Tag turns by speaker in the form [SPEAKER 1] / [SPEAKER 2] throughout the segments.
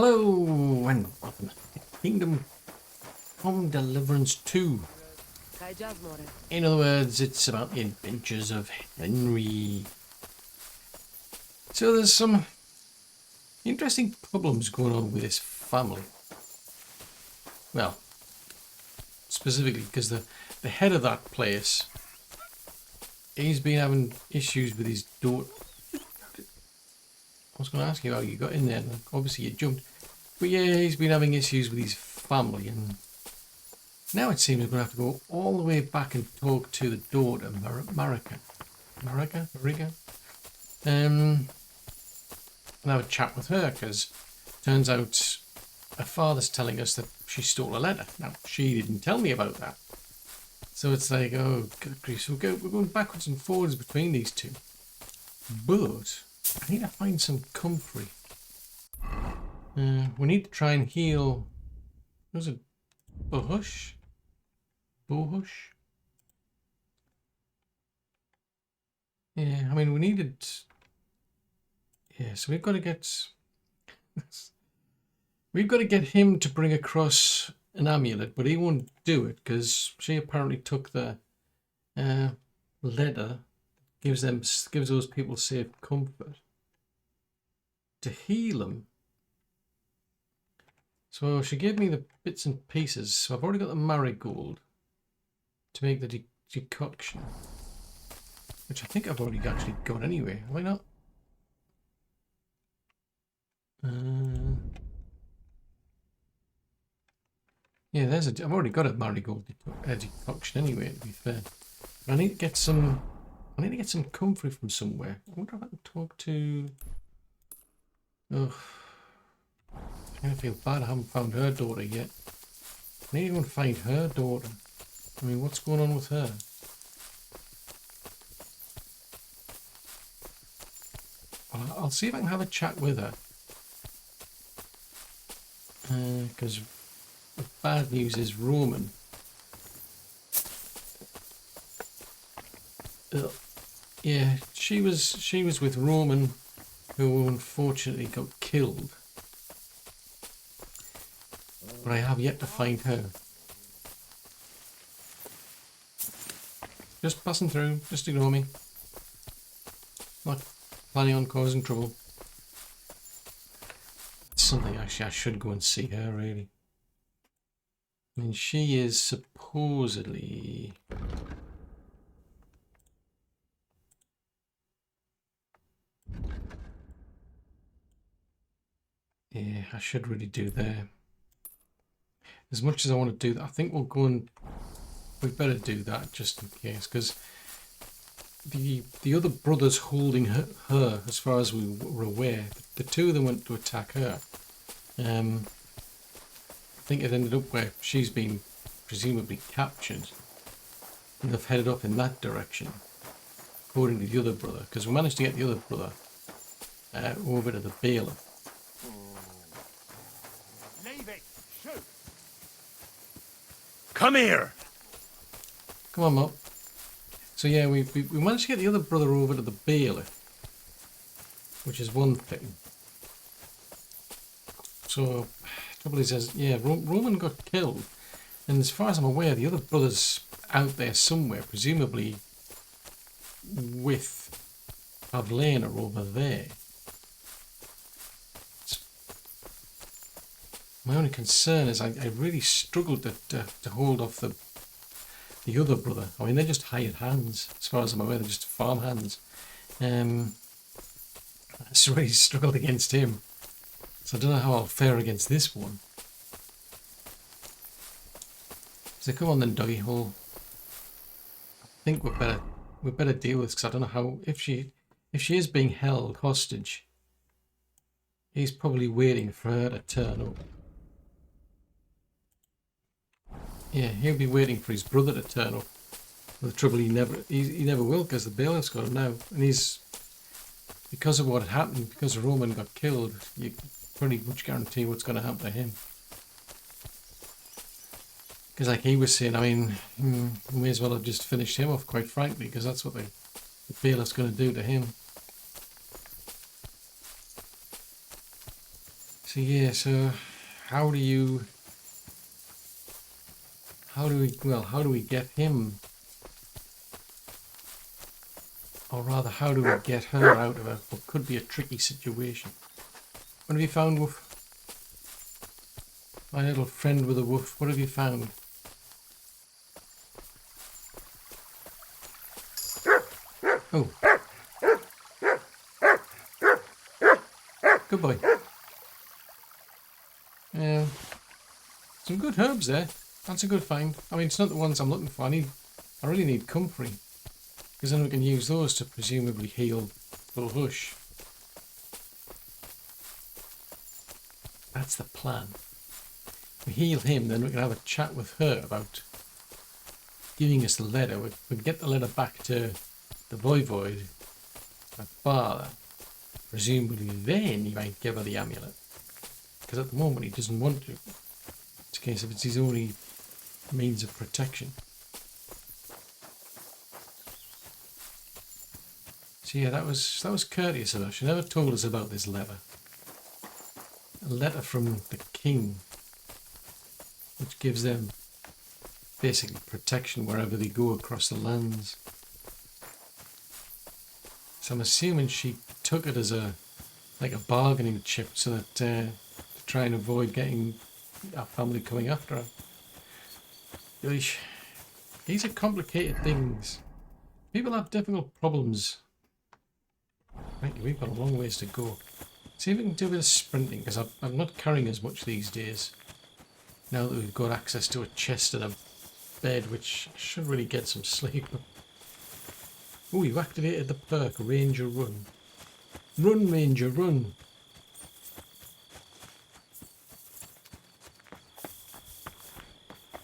[SPEAKER 1] Hello and welcome to Kingdom Come Deliverance 2. In other words, it's about the adventures of Henry. So there's some interesting problems going on with this family. Well, specifically because the head of that place, he's been having issues with his daughter. I was going to ask you how you got in there, and obviously you jumped. But yeah, he's been having issues with his family, and now it seems we're going to have to go all the way back and talk to the daughter, Marika, and have a chat with her, because turns out her father's telling us that she stole a letter. Now, she didn't tell me about that. So it's like, oh, good grief, we're going backwards and forwards between these two. But I need to find some comfrey. We need to try and heal. Was it Bohush? Bohush? Yeah, I mean, we needed. Yeah, so we've got to get. We've got to get him to bring across an amulet, but he won't do it because she apparently took the letter. Gives those people safe comfort to heal them. So she gave me the bits and pieces. So I've already got the marigold to make the decoction, which I think I've already actually got anyway. Have I not? Yeah, I've already got a marigold decoction anyway. To be fair, but I need to get some. I need to get some comfrey from somewhere. I wonder if I can talk to. Ugh. I'm going to feel bad I haven't found her daughter yet. I need to go and find her daughter. I mean, what's going on with her? Well, I'll see if I can have a chat with her. Because the bad news is Roman. Yeah, she was with Roman, who unfortunately got killed. But I have yet to find her. Just passing through, just ignore me. Not planning on causing trouble. It's something actually I should go and see her, really. I mean, she is supposedly... Yeah, I should really do that. As much as I want to do that, I think we'll go and we better do that just in case, because the other brothers holding her, as far as we were aware, the two of them went to attack her. I think it ended up where she's been presumably captured, and they've headed up in that direction, according to the other brother, because we managed to get the other brother over to the bailiff.
[SPEAKER 2] Come here!
[SPEAKER 1] Come on, Mop. So yeah, we managed to get the other brother over to the bailiff, which is one thing. So, trouble is, yeah, Roman got killed, and as far as I'm aware, the other brother's out there somewhere, presumably with Pavlena over there. My only concern is I really struggled to hold off the other brother. I mean, they're just hired hands, as far as I'm aware. They're just farm hands. I just really struggled against him. So I don't know how I'll fare against this one. So come on then, doggy hole. I think we better deal with this, because I don't know how, if she is being held hostage, he's probably waiting for her to turn up. Yeah, he'll be waiting for his brother to turn up. But the trouble, he never will, because the bailiff's got him now, and he's, because of what had happened, because Roman got killed, you can pretty much guarantee what's going to happen to him. Because like he was saying, I mean, we may as well have just finished him off, quite frankly, because that's what the bailiff's going to do to him. So yeah, so how do we get him? Or rather, how do we get her out of what could be a tricky situation? What have you found, Woof? My little friend with a woof, what have you found? Oh. Good boy. Yeah. Some good herbs there. That's a good find. I mean, it's not the ones I'm looking for. I really need comfrey. Because then we can use those to presumably heal little Hush. That's the plan. We heal him, then we can have a chat with her about giving us the letter. We can get the letter back to the Voivod, my father. Presumably then he might give her the amulet. Because at the moment he doesn't want to. It's a case of it's his only means of protection. So yeah, that was courteous of her. She never told us about this letter. A letter from the king, which gives them basically protection wherever they go across the lands. So I'm assuming she took it as like a bargaining chip, so that to try and avoid getting our family coming after her. These are complicated things. People have difficult problems. Right, we've got a long ways to go. See if we can do a bit of sprinting, because I'm not carrying as much these days. Now that we've got access to a chest and a bed, which should really get some sleep. Oh, you've activated the perk, Ranger Run. Run, Ranger, run!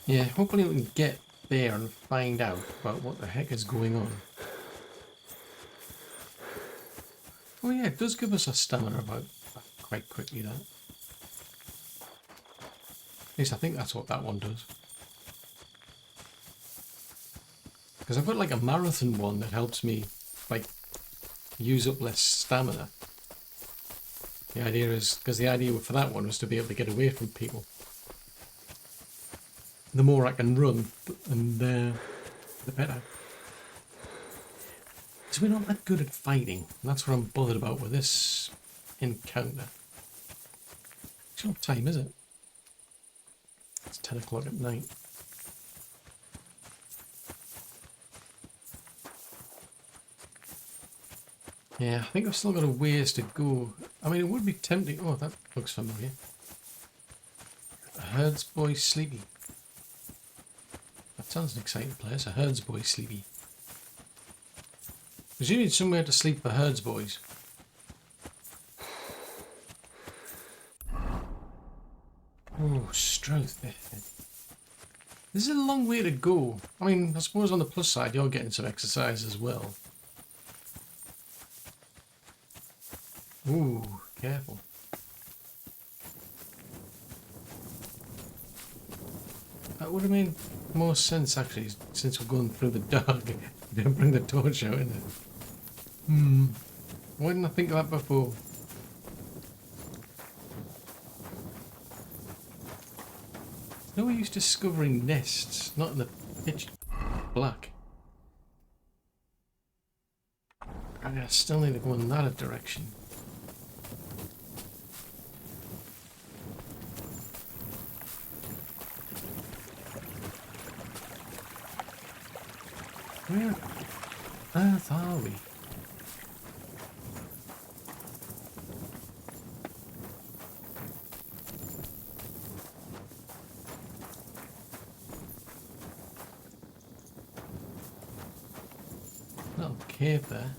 [SPEAKER 1] Yeah, hopefully we can get there and find out about what the heck is going on. Oh yeah, it does give us a stamina about quite quickly, that. At least I think that's what that one does. Because I've got like a marathon one that helps me like use up less stamina. The idea is, because the idea for that one was to be able to get away from people. The more I can run, and the better. So we're not that good at fighting. And that's what I'm bothered about with this encounter. Actually, what time is it? It's 10 o'clock at night. Yeah, I think I've still got a ways to go. I mean, it would be tempting. Oh, that looks familiar. A Herds Boy Sleepy. That sounds an exciting place. A Herds Boy Sleepy. Because you need somewhere to sleep for Herds Boys. Oh, strength. This is a long way to go. I mean, I suppose on the plus side, you're getting some exercise as well. Ooh, careful. That would have made more sense, actually, since we're going through the dark. You don't bring the torch out, in it. Why didn't I think of that before? No use discovering nests, not in the pitch black. I still need to go in that direction. Where on earth are we? Little cave there.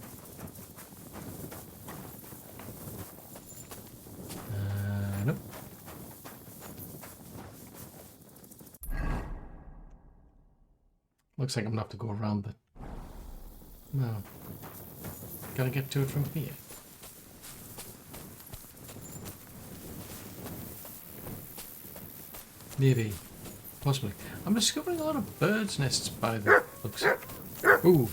[SPEAKER 1] Nope. Looks like I'm gonna have to go around the... No. Gotta get to it from here. Maybe. Possibly. I'm discovering a lot of birds' nests by the looks. Ooh.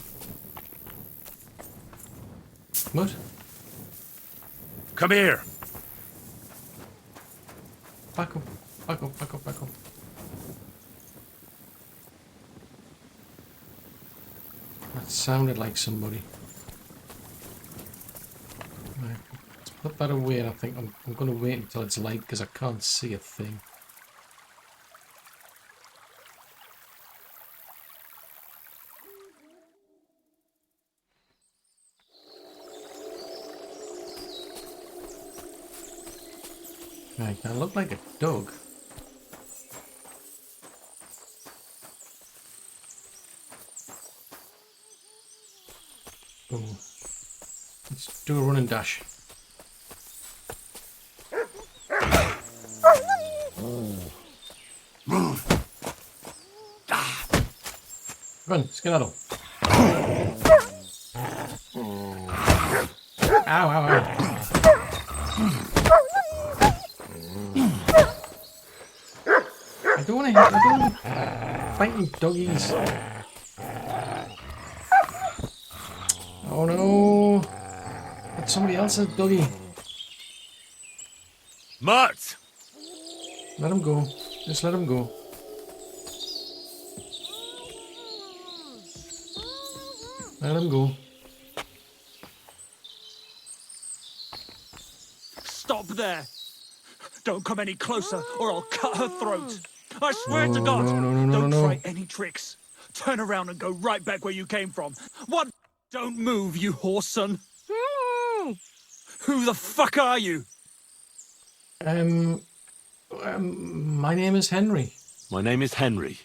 [SPEAKER 1] What?
[SPEAKER 2] Come here.
[SPEAKER 1] Back up. Back up, back up, back up. That sounded like somebody. Right, let's put that away, and I think I'm going to wait until it's light because I can't see a thing. Right, that looked like a dog. Oh, let's do a run and dash. Run, skedaddle. Ow, ow, ow. I don't want to fighting doggies. Oh no! That's somebody else's doggy.
[SPEAKER 2] Mutt!
[SPEAKER 1] Let him go. Just let him go. Let him go.
[SPEAKER 3] Stop there! Don't come any closer, or I'll cut her throat. I swear to God, don't try any tricks. Turn around and go right back where you came from. What? Don't move, you horse son. Who the fuck are you?
[SPEAKER 1] My name is Henry.
[SPEAKER 2] My name is Henry.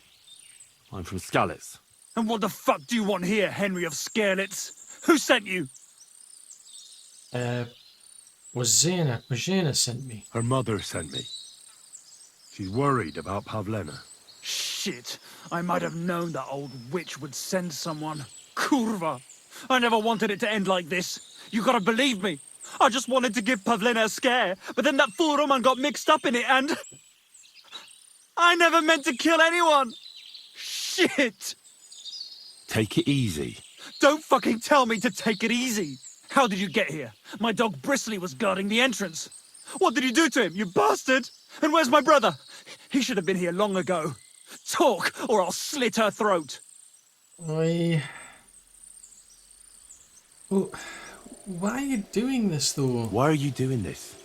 [SPEAKER 2] I'm from Skalitz.
[SPEAKER 3] And what the fuck do you want here, Henry of Skalitz? Who sent you?
[SPEAKER 1] Was Zena sent me.
[SPEAKER 2] Her mother sent me. She's worried about Pavlena.
[SPEAKER 3] Shit, I might have known that old witch would send someone. Kurva! I never wanted it to end like this. You gotta believe me. I just wanted to give Pavlena a scare, but then that fool Roman got mixed up in it and... I never meant to kill anyone! Shit!
[SPEAKER 2] Take it easy.
[SPEAKER 3] Don't fucking tell me to take it easy! How did you get here? My dog Bristly was guarding the entrance. What did you do to him, you bastard? And where's my brother? He should have been here long ago. Talk, or I'll slit her throat.
[SPEAKER 1] Well, why are you doing this, though?
[SPEAKER 2] Why are you doing this?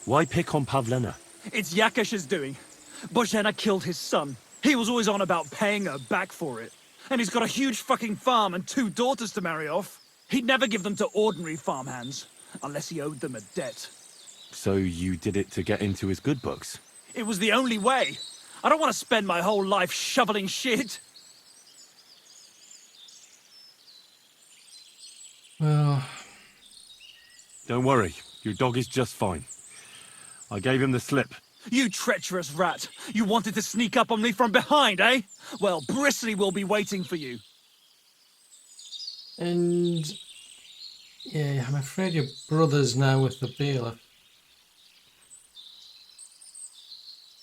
[SPEAKER 2] Why pick on Pavlena?
[SPEAKER 3] It's Yakash's doing. Bozhena killed his son. He was always on about paying her back for it. And he's got a huge fucking farm and 2 daughters to marry off. He'd never give them to ordinary farmhands, unless he owed them a debt.
[SPEAKER 2] So you did it to get into his good books?
[SPEAKER 3] It was the only way. I don't want to spend my whole life shoveling shit.
[SPEAKER 1] Well...
[SPEAKER 2] Don't worry, your dog is just fine. I gave him the slip.
[SPEAKER 3] You treacherous rat. You wanted to sneak up on me from behind, eh? Well, Bristly will be waiting for you.
[SPEAKER 1] And... yeah, I'm afraid your brother's now with the bailiff.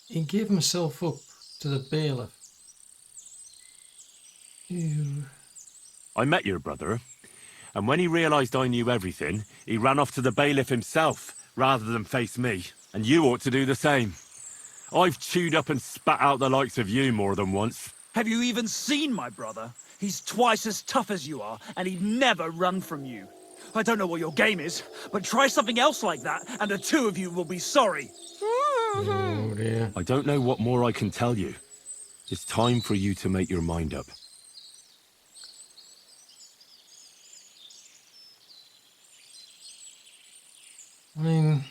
[SPEAKER 1] He gave himself up to the bailiff. Ew.
[SPEAKER 2] I met your brother, and when he realized I knew everything, he ran off to the bailiff himself, rather than face me. And you ought to do the same. I've chewed up and spat out the likes of you more than once.
[SPEAKER 3] Have you even seen my brother? He's twice as tough as you are, and he'd never run from you. I don't know what your game is, but try something else like that, and the 2 of you will be sorry.
[SPEAKER 1] Oh dear.
[SPEAKER 2] I don't know what more I can tell you. It's time for you to make your mind up.
[SPEAKER 1] I mean...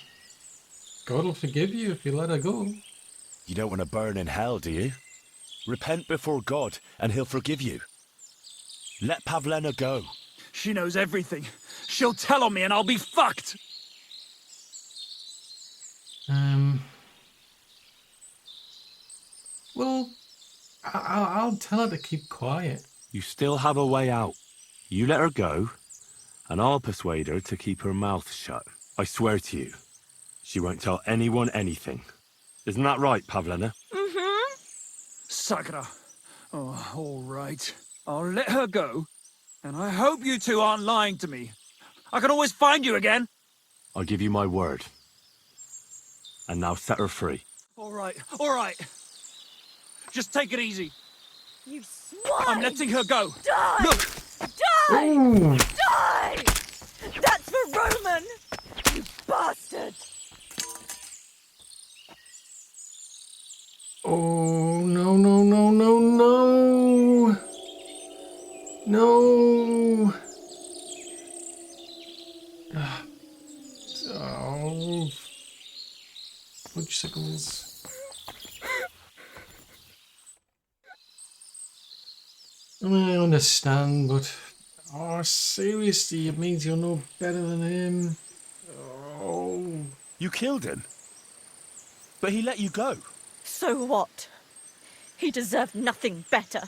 [SPEAKER 1] God will forgive you if you let her go.
[SPEAKER 4] You don't want to burn in hell, do you? Repent before God, and he'll forgive you. Let Pavlena go.
[SPEAKER 3] She knows everything. She'll tell on me and I'll be fucked!
[SPEAKER 1] Well, I'll tell her to keep quiet.
[SPEAKER 2] You still have a way out. You let her go, and I'll persuade her to keep her mouth shut. I swear to you, she won't tell anyone anything. Isn't that right, Pavlena?
[SPEAKER 3] Mm-hmm. Sakura. Oh, all right. I'll let her go. And I hope you 2 aren't lying to me. I can always find you again.
[SPEAKER 2] I'll give you my word. and now set her free.
[SPEAKER 3] All right, all right. Just take it easy.
[SPEAKER 5] You swine!
[SPEAKER 3] I'm letting her go.
[SPEAKER 5] Die!
[SPEAKER 3] Look!
[SPEAKER 5] Die!
[SPEAKER 1] Ooh.
[SPEAKER 5] Die! That's for Roman! You bastard!
[SPEAKER 1] Oh, no, no, no, no, no. No. Oh. Fudgesicles. I understand, but oh, seriously, it means you're no better than him. Oh.
[SPEAKER 4] You killed him? But he let you go.
[SPEAKER 5] So what? He deserved nothing better.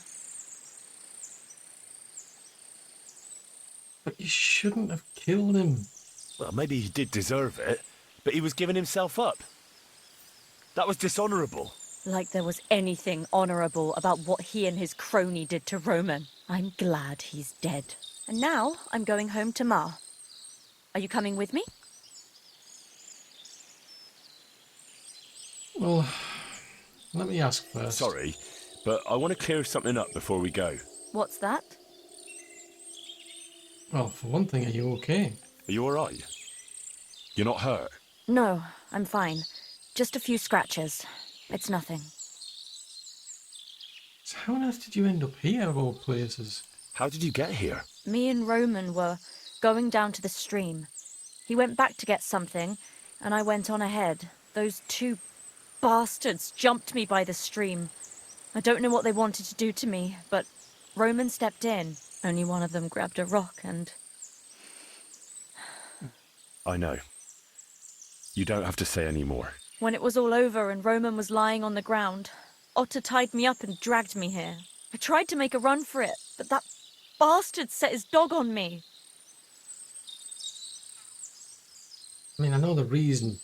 [SPEAKER 1] But you shouldn't have killed him.
[SPEAKER 4] Well, maybe he did deserve it, but he was giving himself up. That was dishonorable.
[SPEAKER 5] Like there was anything honorable about what he and his crony did to Roman. I'm glad he's dead. And now I'm going home to Ma. Are you coming with me?
[SPEAKER 1] Well, let me ask first.
[SPEAKER 4] Sorry, but I want to clear something up before we go.
[SPEAKER 5] What's that?
[SPEAKER 1] Well, for one thing, are you okay?
[SPEAKER 4] Are you alright? You're not hurt?
[SPEAKER 5] No, I'm fine. Just a few scratches. It's nothing.
[SPEAKER 1] So how on earth did you end up here, of all places?
[SPEAKER 4] How did you get here?
[SPEAKER 5] Me and Roman were going down to the stream. He went back to get something, and I went on ahead. Those two bastards jumped me by the stream. I don't know what they wanted to do to me, but Roman stepped in. Only one of them grabbed a rock and...
[SPEAKER 4] I know. You don't have to say any more.
[SPEAKER 5] When it was all over and Roman was lying on the ground, Otter tied me up and dragged me here. I tried to make a run for it, but that bastard set his dog on me.
[SPEAKER 1] I mean, I know the reason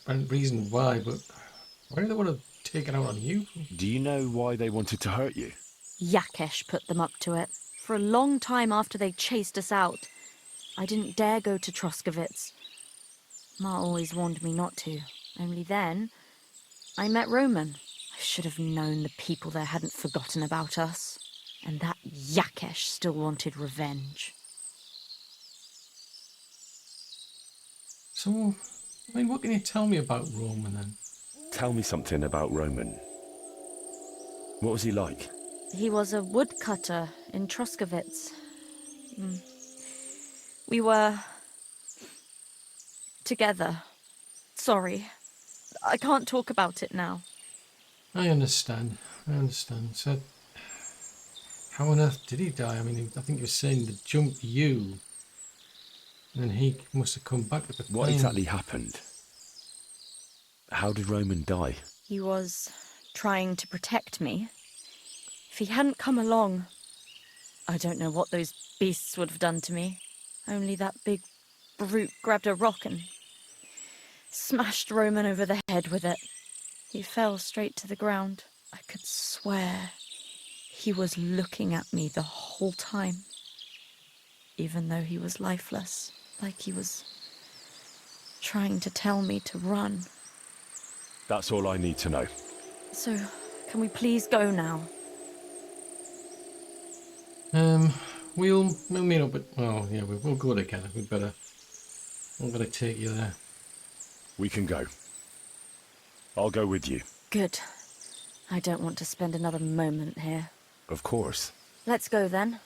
[SPEAKER 1] reason why, but why do they want to take it out on you?
[SPEAKER 4] Do you know why they wanted to hurt you?
[SPEAKER 5] Yakesh put them up to it. For a long time after they chased us out, I didn't dare go to Troskovitz. Ma always warned me not to. Only then, I met Roman. I should have known the people there hadn't forgotten about us. And that Yakesh still wanted revenge.
[SPEAKER 1] So, I mean, what can you tell me about Roman then?
[SPEAKER 4] Tell me something about Roman. What was he like?
[SPEAKER 5] He was a woodcutter in Troskovitz. We were... together. Sorry. I can't talk about it now.
[SPEAKER 1] I understand. So, how on earth did he die? I mean, I think you were saying the jumped you. And then he must have come back with the plane.
[SPEAKER 4] What exactly happened? How did Roman die?
[SPEAKER 5] He was trying to protect me. If he hadn't come along, I don't know what those beasts would have done to me. Only that big brute grabbed a rock and smashed Roman over the head with it. He fell straight to the ground. I could swear he was looking at me the whole time, even though he was lifeless, like he was trying to tell me to run.
[SPEAKER 4] That's all I need to know.
[SPEAKER 5] So, can we please go now?
[SPEAKER 1] We'll meet up at... Well, yeah, we'll go together. I'm gonna take you there.
[SPEAKER 4] We can go. I'll go with you.
[SPEAKER 5] Good. I don't want to spend another moment here.
[SPEAKER 4] Of course.
[SPEAKER 5] Let's go then.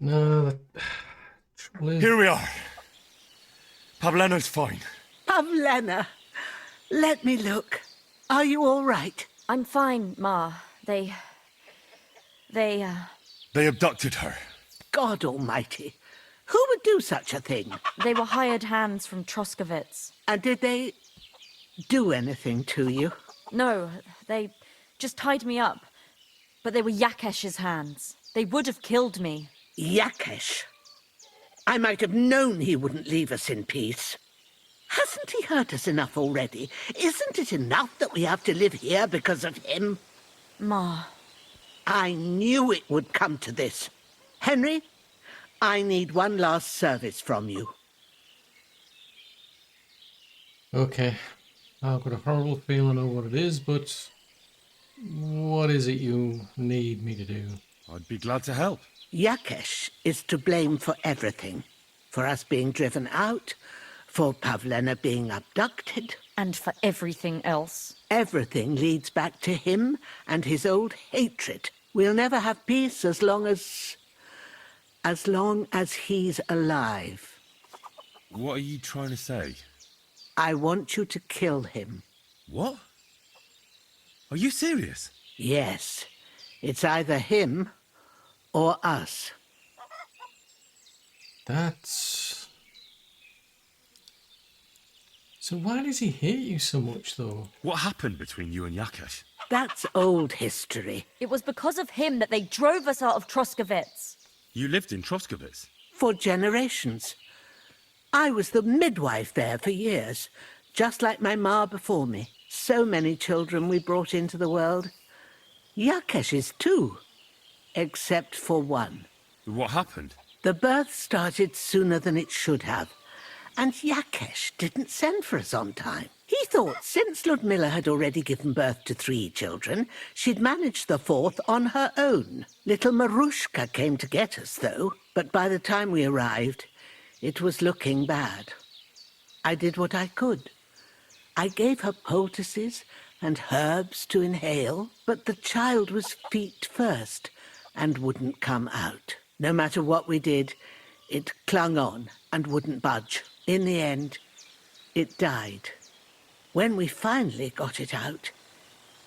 [SPEAKER 1] No, the trouble is...
[SPEAKER 2] Here we are. Pavlena's fine.
[SPEAKER 6] Pavlena, let me look. Are you all right?
[SPEAKER 5] I'm fine, Ma. They
[SPEAKER 2] They abducted her.
[SPEAKER 6] God almighty. Who would do such a thing?
[SPEAKER 5] they were hired hands from Troskovitz.
[SPEAKER 6] And did they do anything to you?
[SPEAKER 5] No, they just tied me up. But they were Yakesh's hands. They would have killed me.
[SPEAKER 6] Yakesh. I might have known he wouldn't leave us in peace. Hasn't he hurt us enough already? Isn't it enough that we have to live here because of him?
[SPEAKER 5] Ma,
[SPEAKER 6] I knew it would come to this. Henry, I need one last service from you.
[SPEAKER 1] Okay. I've got a horrible feeling I know what it is, but what is it you need me to do?
[SPEAKER 2] I'd be glad to help.
[SPEAKER 6] Yakesh is to blame for everything. For us being driven out, for Pavlena being abducted.
[SPEAKER 5] And for everything else.
[SPEAKER 6] Everything leads back to him and his old hatred. We'll never have peace as long as he's alive.
[SPEAKER 2] What are you trying to say?
[SPEAKER 6] I want you to kill him.
[SPEAKER 2] What? Are you serious?
[SPEAKER 6] Yes. It's either him or us.
[SPEAKER 1] That's... So why does he hate you so much, though?
[SPEAKER 2] What happened between you and Yakesh?
[SPEAKER 6] That's old history.
[SPEAKER 5] It was because of him that they drove us out of Troskovets.
[SPEAKER 2] You lived in Troskovets?
[SPEAKER 6] For generations. I was the midwife there for years, just like my ma before me. So many children we brought into the world. Yakesh is too, except for one.
[SPEAKER 2] What happened?
[SPEAKER 6] The birth started sooner than it should have, and Yakesh didn't send for us on time. He thought since Ludmilla had already given birth to 3 children, she'd managed the 4th on her own. Little Marushka came to get us, though, but by the time we arrived, it was looking bad. I did what I could. I gave her poultices and herbs to inhale, but the child was feet first and wouldn't come out. No matter what we did, it clung on and wouldn't budge. In the end, it died. When we finally got it out,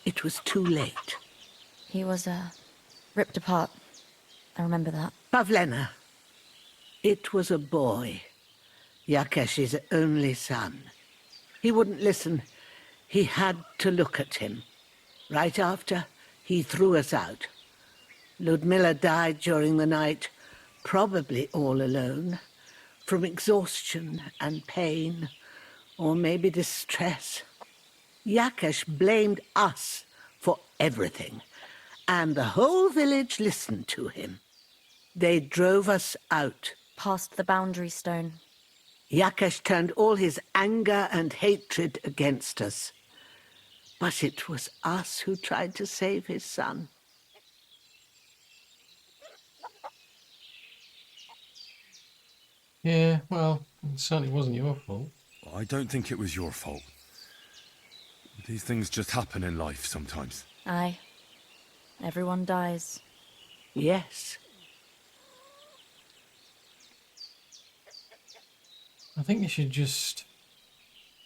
[SPEAKER 6] it was too late.
[SPEAKER 5] He was, ripped apart. I remember that.
[SPEAKER 6] Pavlena. It was a boy. Yakesh's only son. He wouldn't listen. He had to look at him. Right after, he threw us out. Ludmilla died during the night, probably all alone, from exhaustion and pain, or maybe distress. Yakesh blamed us for everything, and the whole village listened to him. They drove us out.
[SPEAKER 5] Past the boundary stone.
[SPEAKER 6] Yakesh turned all his anger and hatred against us. But it was us who tried to save his son.
[SPEAKER 1] Yeah, well, it certainly wasn't your fault.
[SPEAKER 2] I don't think it was your fault. These things just happen in life sometimes.
[SPEAKER 5] Aye. Everyone dies.
[SPEAKER 6] Yes.
[SPEAKER 1] I think you should just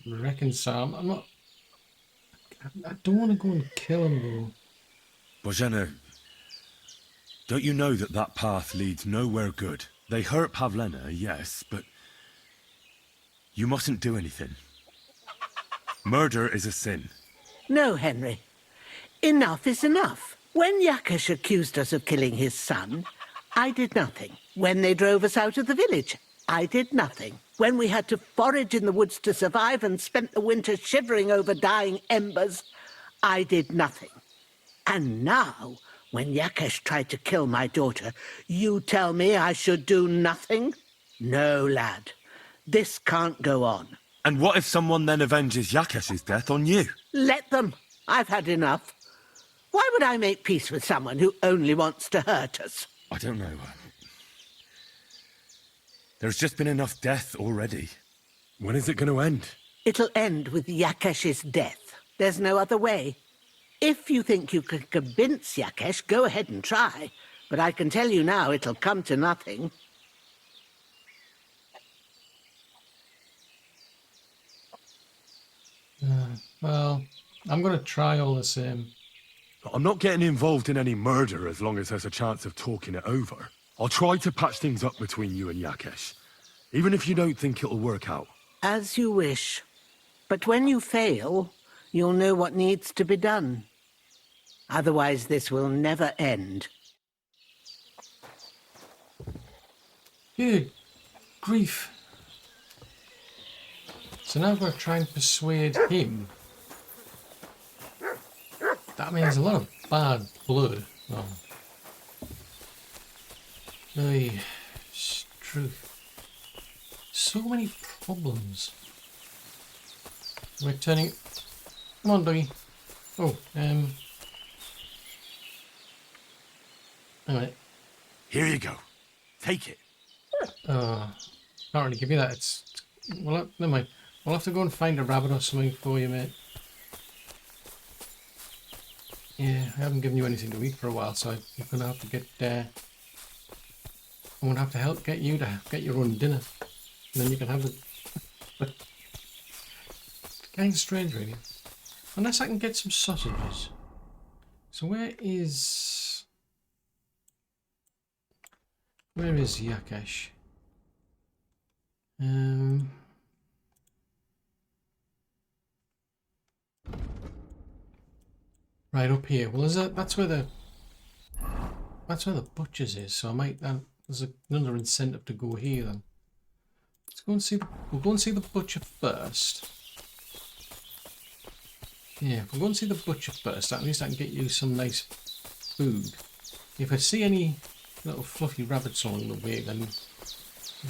[SPEAKER 1] reconcile. I don't want to go and kill him, though.
[SPEAKER 2] Bozhena, don't you know that that path leads nowhere good? They hurt Pavlena, yes, but you mustn't do anything. Murder is a sin.
[SPEAKER 6] No, Henry. Enough is enough. When Yakesh accused us of killing his son, I did nothing. When they drove us out of the village, I did nothing. When we had to forage in the woods to survive and spent the winter shivering over dying embers, I did nothing. And now, when Yakesh tried to kill my daughter, you tell me I should do nothing? No, lad. This can't go on.
[SPEAKER 2] And what if someone then avenges Yakesh's death on you?
[SPEAKER 6] Let them. I've had enough. Why would I make peace with someone who only wants to hurt us?
[SPEAKER 2] I don't know. There's just been enough death already. When is it going to end?
[SPEAKER 6] It'll end with Yakesh's death. There's no other way. If you think you can convince Yakesh, go ahead and try. But I can tell you now, it'll come to nothing.
[SPEAKER 1] Well, I'm going to try all the same.
[SPEAKER 2] I'm not getting involved in any murder as long as there's a chance of talking it over. I'll try to patch things up between you and Yakesh, even if you don't think it'll work out.
[SPEAKER 6] As you wish. But when you fail, you'll know what needs to be done. Otherwise, this will never end.
[SPEAKER 1] Good grief. So now I've got to try and persuade him. That means a lot of bad blood. Oh. Oy, it's true. So many problems. We're turning. Come on, doggy. Oh, alright.
[SPEAKER 2] Here you go. Take it.
[SPEAKER 1] Oh, can't really give you that. Well, never mind. We'll have to go and find a rabbit or something for you, mate. Yeah, I haven't given you anything to eat for a while, so you're gonna have to get. I'm gonna have to help get you to get your own dinner, and then you can have it. But kind of strange, really. Unless I can get some sausages. So where is Yakesh? Right up here. Well, that's where the butcher's is. So I might. There's another incentive to go here then. Let's go and see. We'll go and see the butcher first. Yeah, we'll go and see the butcher first. At least I can get you some nice food. If I see any little fluffy rabbits along the way, then,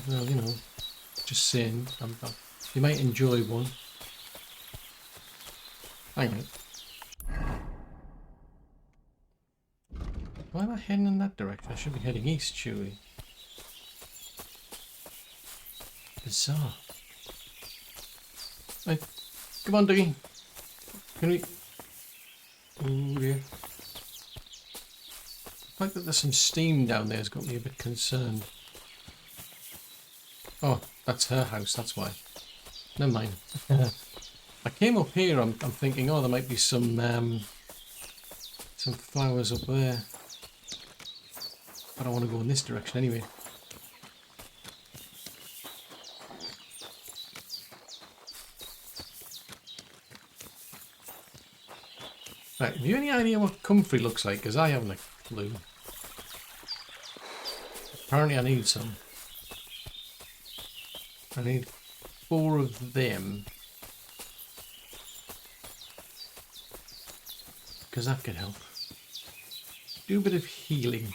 [SPEAKER 1] well, you know, just saying, you might enjoy one. Hang on. Why am I heading in that direction? I should be heading east, surely. Bizarre. Right, come on, doggy. Can we... Oh dear. The fact that there's some steam down there has got me a bit concerned. Oh, that's her house, that's why. Never mind. I came up here, I'm thinking, oh, there might be some flowers up there. But I want to go in this direction anyway. Right, have you any idea what comfrey looks like? Because I haven't a clue. Apparently I need some. I need 4 of them. Because that could help. Do a bit of healing.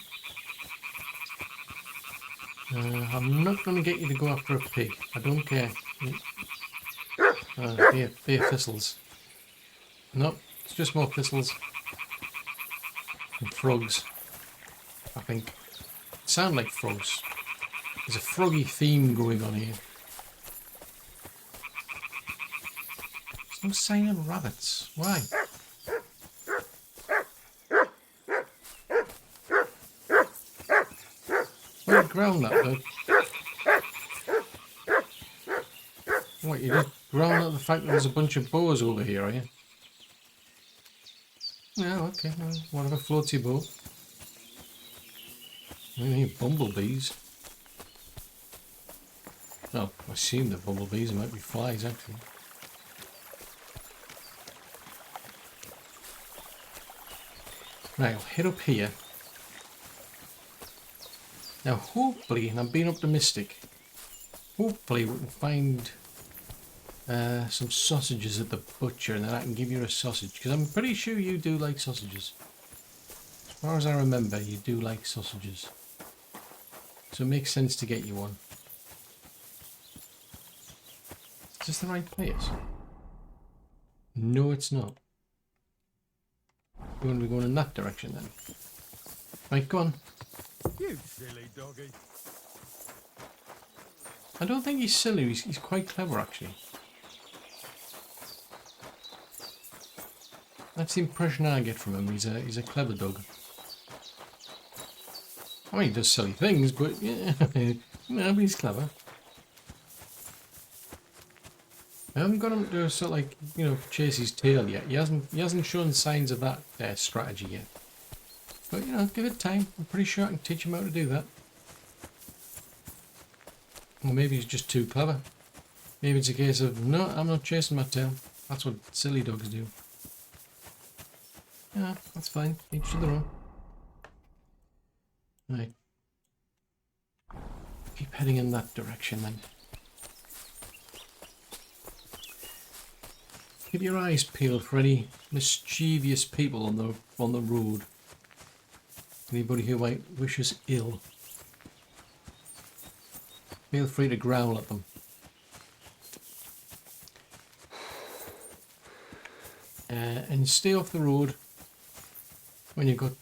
[SPEAKER 1] I'm not going to get you to go after a pig. I don't care. They're thistles. Nope, it's just more thistles. And frogs. I think. Sound like frogs. There's a froggy theme going on here. There's no sign of rabbits. Why? Why you growl that though? What, you just growl at the fact that there's a bunch of boars over here, are you? Yeah, okay, well, whatever floats your boat. I hear bumblebees. Oh, I assume they're bumblebees, it might be flies actually. Right, I'll head up here. Now hopefully, and I'm being optimistic, hopefully we can find some sausages at the butcher and then I can give you a sausage. Because I'm pretty sure you do like sausages. As far as I remember, you do like sausages. So it makes sense to get you one. Is this the right place? No, it's not. We're going to be going in that direction then. Right, go on.
[SPEAKER 2] You silly doggy.
[SPEAKER 1] I don't think he's silly, he's quite clever actually. That's the impression I get from him, he's a clever dog. I mean, he does silly things, but yeah, no, but he's clever. I haven't got him to sort of like, you know, chase his tail yet. He hasn't shown signs of that strategy yet. But you know, give it time. I'm pretty sure I can teach him how to do that. Or maybe he's just too clever. Maybe it's a case of, no, I'm not chasing my tail. That's what silly dogs do. Yeah, that's fine. Each to their own. Right. Keep heading in that direction then. Keep your eyes peeled for any mischievous people on the road. Anybody who might wish us ill. Feel free to growl at them. and stay off the road when you've got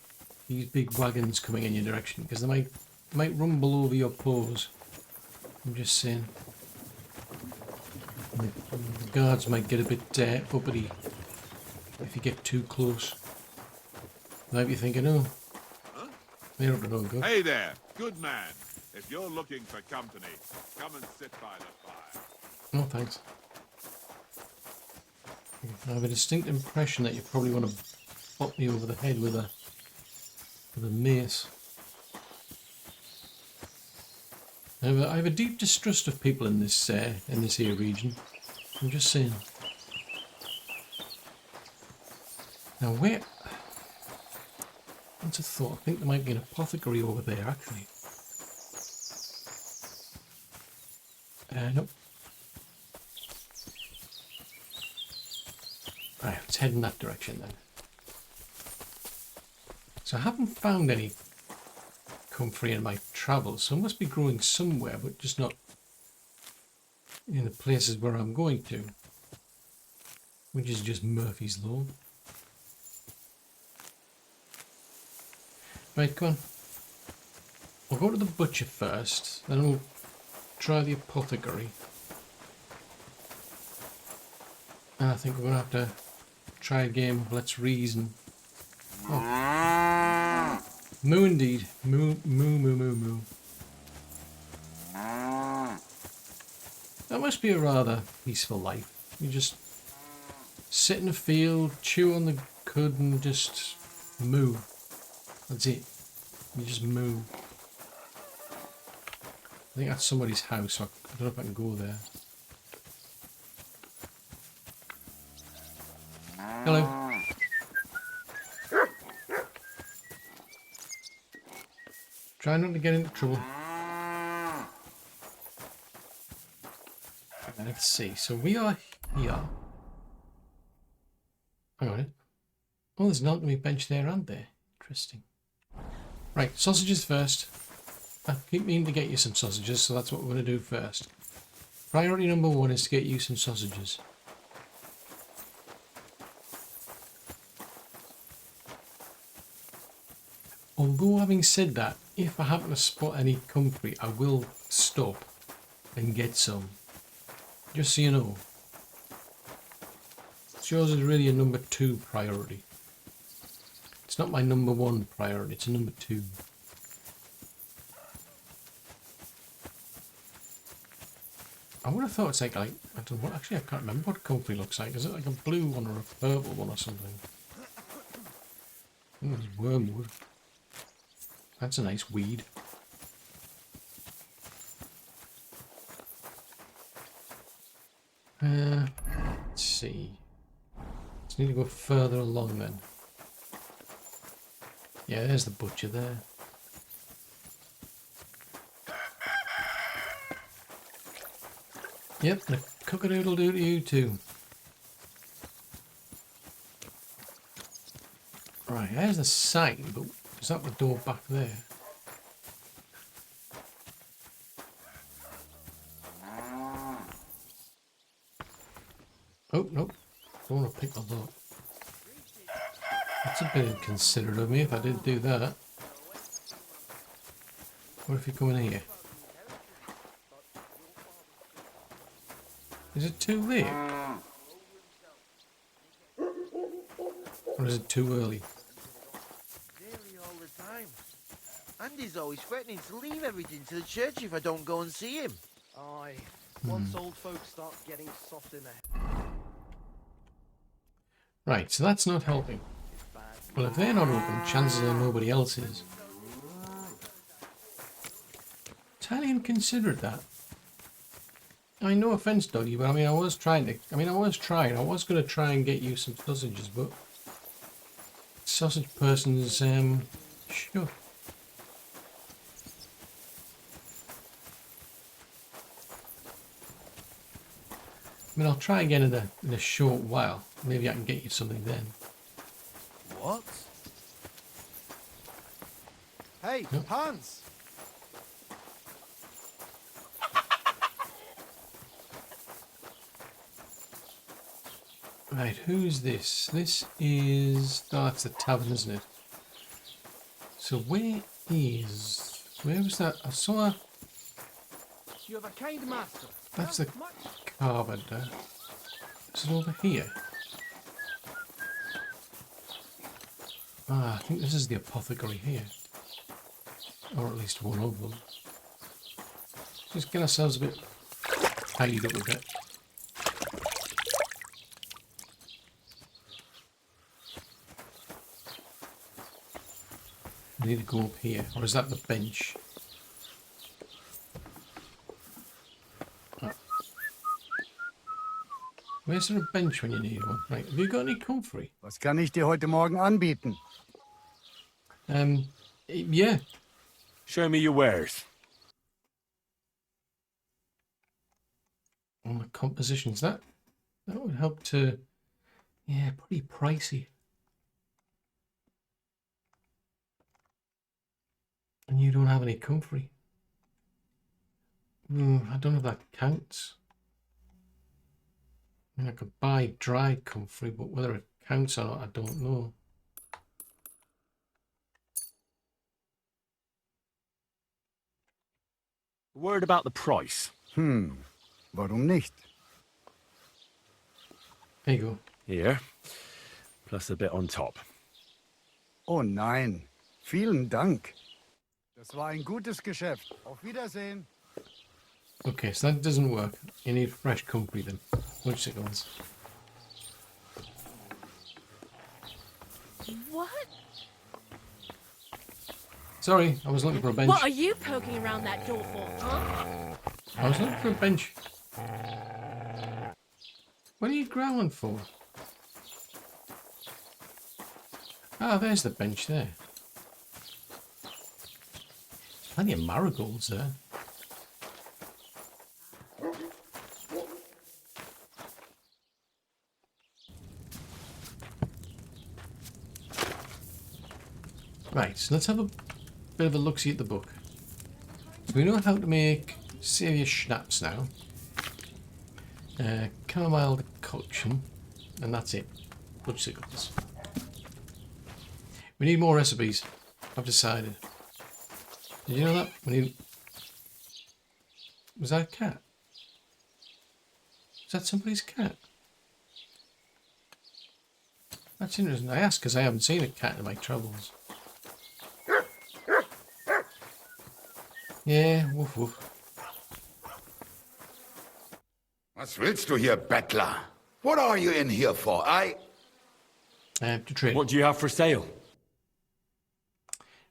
[SPEAKER 1] these big wagons coming in your direction, because they might rumble over your paws. I'm just saying. The guards might get a bit uppity if you get too close. They might be thinking, oh, they're up to no good.
[SPEAKER 7] Hey there, good man. If you're looking for company, come and sit by the fire.
[SPEAKER 1] No, thanks. I have a distinct impression that you probably want to pop me over the head with a mace. I have a deep distrust of people in this here region. I'm just saying. Now where? What's a thought? I think there might be an apothecary over there, actually. Nope. Right, let's head in that direction then. So I haven't found any comfrey in my travels, so it must be growing somewhere, but just not in the places where I'm going to, which is just Murphy's Law. Right, come on. We'll go to the butcher first, then we'll try the apothecary. And I think we're going to have to try a game of Let's Reason. Oh. Moo indeed. Moo, moo, moo, moo, moo. That must be a rather peaceful life. You just sit in a field, chew on the cud and just moo. That's it. You just moo. I think that's somebody's house, so I don't know if I can go there. Hello. Try not to get into trouble. Let's see. So we are here. Hang on. Oh, there's an alchemy bench there, aren't there? Interesting. Right, sausages first. I keep meaning to get you some sausages, so that's what we're going to do first. Priority number 1 is to get you some sausages. Although having said that, if I happen to spot any comfrey, I will stop and get some. Just so you know. Yours is really a number 2 priority. It's not my number 1 priority, it's a number 2. I would have thought it's like I don't know, actually I can't remember what comfrey looks like. Is it like a blue one or a purple one or something? I think it's wormwood. That's a nice weed. Let's see. Just need to go further along then. Yeah, there's the butcher there. Yep, and a cock-a-doodle-doo to you too. Right, there's the sign, but is that the door back there? Oh, nope. Don't want to pick the lock. That's a bit inconsiderate of me if I did do that. What if you come in here? Is it too late? Or is it too early?
[SPEAKER 8] Nearly all the time. Andy's always threatening to leave everything to the church if I don't go and see him.
[SPEAKER 9] Aye. Once old folks start getting soft in their
[SPEAKER 1] Right, so that's not helping. Well, if they're not open, chances are nobody else is. Entirely inconsiderate, that. I mean, no offense, Doggy, but I mean, I was going to try and get you some sausages, but sausage person's, sure. I mean, I'll try again in a short while. Maybe I can get you something then.
[SPEAKER 9] What? Hey,
[SPEAKER 1] Yep.
[SPEAKER 9] Hans!
[SPEAKER 1] Right, who's this? This is... Oh, that's the tavern, isn't it? So where was that? I saw...
[SPEAKER 9] You have a kind master.
[SPEAKER 1] That's the carpenter. Is it over here? Ah, I think this is the apothecary here. Or at least one of them. Just get ourselves a bit tidied up a bit. I need to go up here. Or is that the bench? Oh. Where's there a bench when you need one? Right, have you got any comfrey?
[SPEAKER 10] Was kann ich dir heute Morgen anbieten?
[SPEAKER 1] Yeah.
[SPEAKER 2] Show me your wares.
[SPEAKER 1] On the compositions, that would help to... Yeah, pretty pricey. And you don't have any comfrey. I don't know if that counts. I mean, I could buy dried comfrey, but whether it counts or not, I don't know.
[SPEAKER 2] A word about the price.
[SPEAKER 10] Warum nicht?
[SPEAKER 1] There you go.
[SPEAKER 2] Here, plus a bit on top.
[SPEAKER 10] Oh nein, vielen Dank. Das war ein gutes Geschäft. Auf Wiedersehen.
[SPEAKER 1] Okay, so that doesn't work. You need fresh comfrey then. Which it goes.
[SPEAKER 11] What?
[SPEAKER 1] Sorry, I was looking for a bench.
[SPEAKER 11] What are you poking around that door for, huh?
[SPEAKER 1] I was looking for a bench. What are you growling for? Ah, there's the bench there. Plenty of marigolds there. Right, so let's have a bit of a look-see at the book. So we know how to make serious schnapps now. Chamomile decoction, and that's it. Blood sickles. We need more recipes. I've decided. Did you know that? We need... Was that a cat? Is that somebody's cat? That's interesting. I asked because I haven't seen a cat in my travels. Yeah, woof woof.
[SPEAKER 12] Was willst du hier, Bettler? What are you in here for?
[SPEAKER 1] To trade.
[SPEAKER 2] What do you have for sale?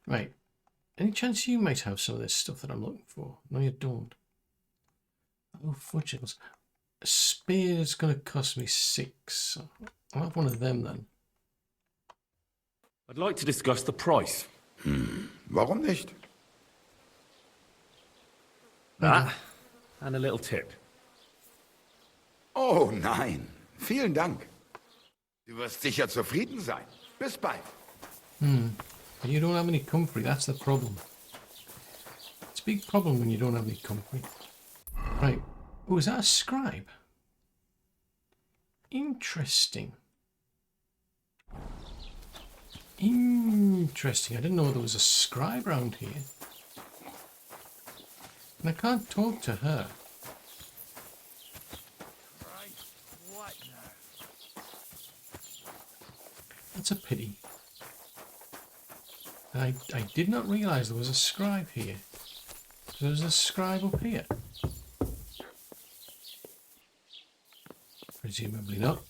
[SPEAKER 1] Right. Any chance you might have some of this stuff that I'm looking for? No, you don't. Oh, fudgles. A spear is going to cost me 6. I'll have one of them then.
[SPEAKER 2] I'd like to discuss the price.
[SPEAKER 12] Warum nicht?
[SPEAKER 2] That and a little tip.
[SPEAKER 12] Oh nein, vielen Dank. Du wirst sicher zufrieden sein. Bis bald.
[SPEAKER 1] But you don't have any comfrey, that's the problem. It's a big problem when you don't have any comfrey. Right. Oh, is that a scribe? Interesting. Interesting. I didn't know there was a scribe around here. And I can't talk to her.
[SPEAKER 9] What now?
[SPEAKER 1] That's a pity. And I did not realise there was a scribe here. So there's a scribe up here. Presumably not.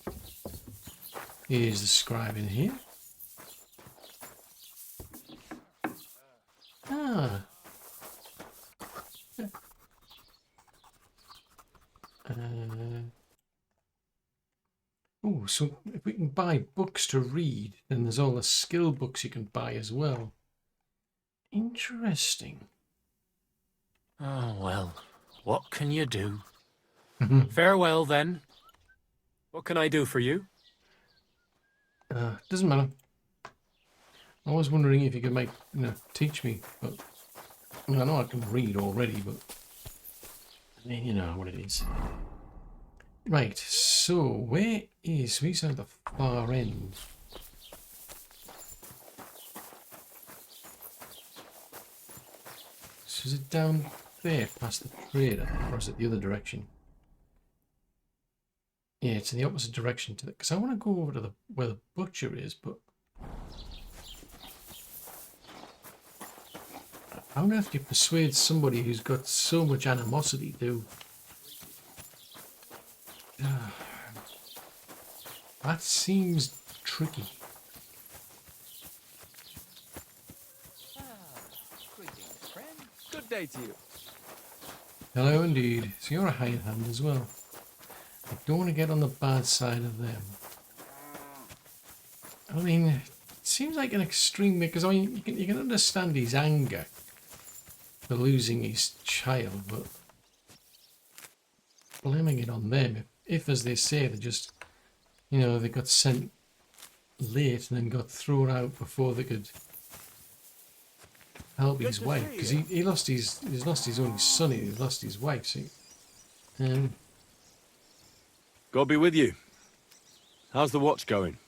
[SPEAKER 1] Here's the scribe in here. Ah. Oh, so if we can buy books to read, then there's all the skill books you can buy as well. Interesting.
[SPEAKER 13] Oh, well, what can you do? Farewell, then. What can I do for you?
[SPEAKER 1] Doesn't matter. I was wondering if you could teach me, but I mean, I know I can read already, but I mean, you know what it is. Right, so where is... We at the far end. So is it down there past the trader, or is it the other direction? Yeah, it's in the opposite direction to the... Because I want to go over to the where the butcher is, but... I'm going to have to persuade somebody who's got so much animosity to... that seems tricky.
[SPEAKER 14] Greetings, friend. Good day to you.
[SPEAKER 1] Hello indeed. So you're a hired hand as well. I don't want to get on the bad side of them. I mean, it seems like an extreme... Because I mean, you can understand his anger for losing his child, but blaming it on them, if as they say, they just, you know, they got sent late and then got thrown out before they could help his wife, because he lost he's lost his only son, he's lost his wife, see.
[SPEAKER 2] God be with you. How's the watch going?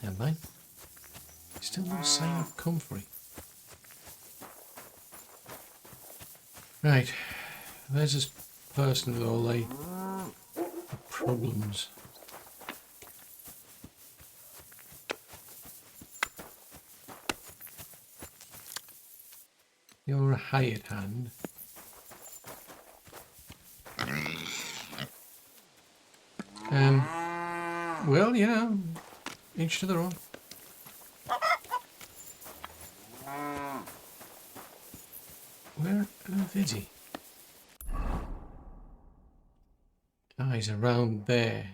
[SPEAKER 1] Never mind. Still no sign of comfrey. Right, there's this person with all the problems. You're a hired hand. Well, you know, each to their own. Where on earth is he? Ah, he's around there.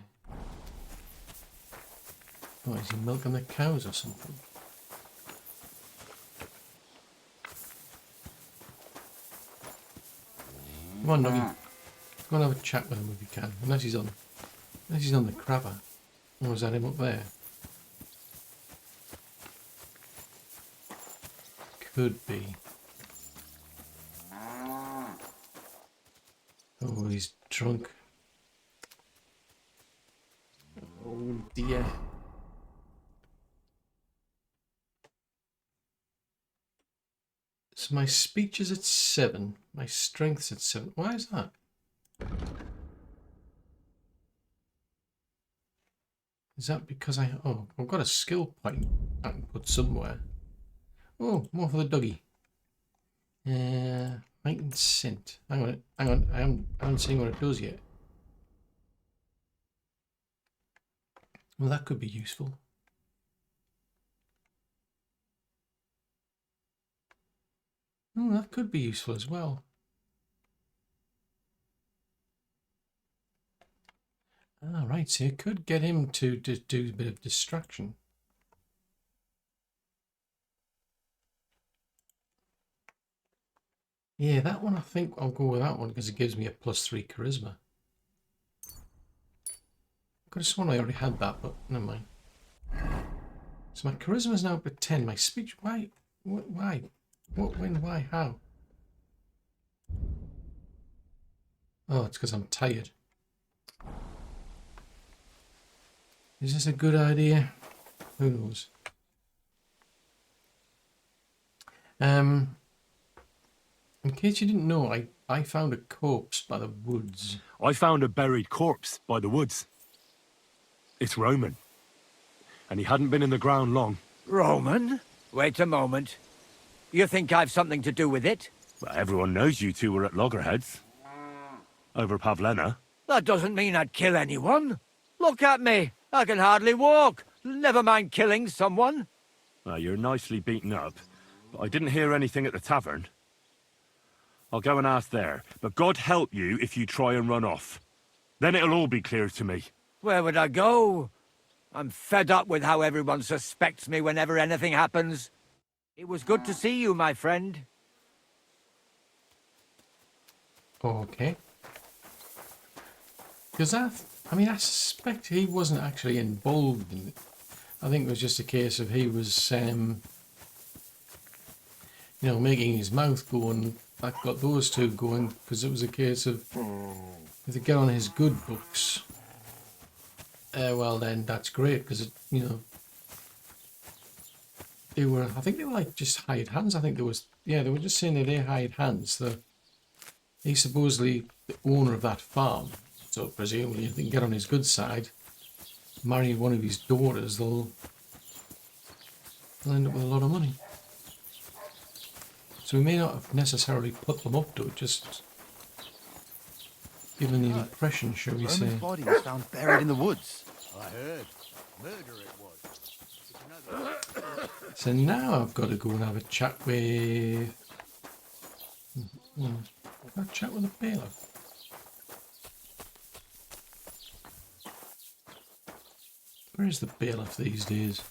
[SPEAKER 1] Oh, is he milking the cows or something? Come on, Nuggy. Go and have a chat with him if you can. Unless he's on the crabber. Or is that him up there? Could be. Oh, he's drunk. Oh dear. So my speech is at 7. My strength's at 7. Why is that? Is that because I've got a skill point I can put somewhere. Oh, more for the doggy. Might and scent. Hang on. I haven't seen what it does yet. Well, that could be useful. Oh, that could be useful as well. Ah, right, so you could get him to do a bit of distraction. Yeah, that one I think I'll go with that one because it gives me a +3 charisma. Could have sworn I already had that, but never mind. So my charisma is now up at 10. My speech, why? Why? What, when, why, how? Oh, it's because I'm tired. Is this a good idea? Who knows? In case you didn't know, I found a corpse by the woods.
[SPEAKER 2] I found a buried corpse by the woods. It's Roman. And he hadn't been in the ground long.
[SPEAKER 15] Roman? Wait a moment. You think I've something to do with it?
[SPEAKER 2] Well, everyone knows you two were at loggerheads. Over Pavlena.
[SPEAKER 15] That doesn't mean I'd kill anyone. Look at me. I can hardly walk. Never mind killing someone.
[SPEAKER 2] Well, you're nicely beaten up. But I didn't hear anything at the tavern. I'll go and ask there. But God help you if you try and run off. Then it'll all be clear to me.
[SPEAKER 15] Where would I go? I'm fed up with how everyone suspects me whenever anything happens. It was good to see you, my friend.
[SPEAKER 1] Okay. Because I suspect he wasn't actually involved in it. I think it was just a case of he was, you know, making his mouth go and that got those two going, because it was a case of if they get on his good books, well then that's great, because you know, I think they were like just hired hands. I think there was, yeah, they were just saying that they hired hands. So he's supposedly the owner of that farm, so presumably if they can get on his good side, marry one of his daughters, they'll end up with a lot of money. So we may not have necessarily put them up to it, just given the impression, shall we say.
[SPEAKER 9] Roman's body was found buried in the woods. I heard. Murder it was.
[SPEAKER 1] So now I've got to go and have a chat with... I've got a chat with the bailiff. Where is the bailiff these days?